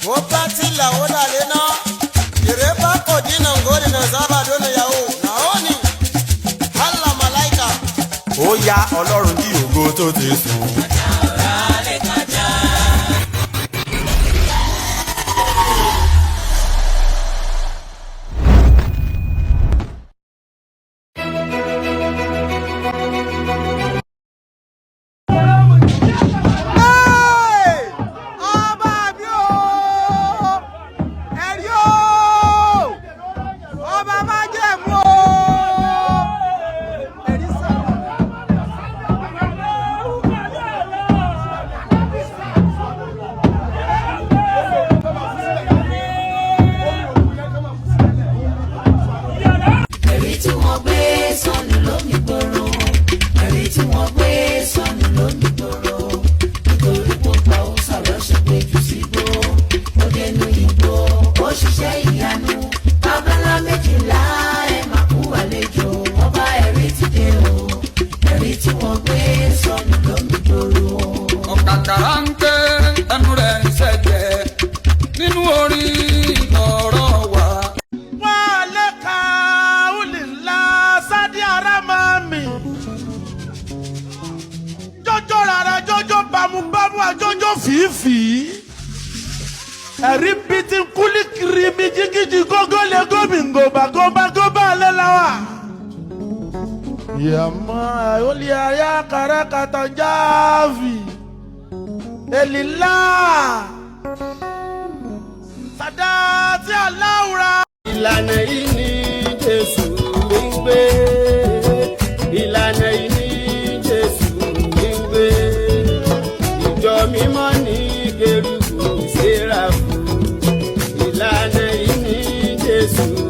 Wopati la oda lena. Direba kodina ngori na zaba dona yao. Naoni. Hala malaika. Ó yá Ọlọ́run di ògo tó ti sùn. Fifi repeating kuli krimi jigiji gogo le gobingo bagoba lelawa yama olia ya karakata javi elila sadati alaura ìlànà yìí ni Jésù ń gbé ìlànà yìí ni Jésù ń gbé ìjọ mímọ́ ní Kérúbù Séráfù ìlànà yìí ni Jésù.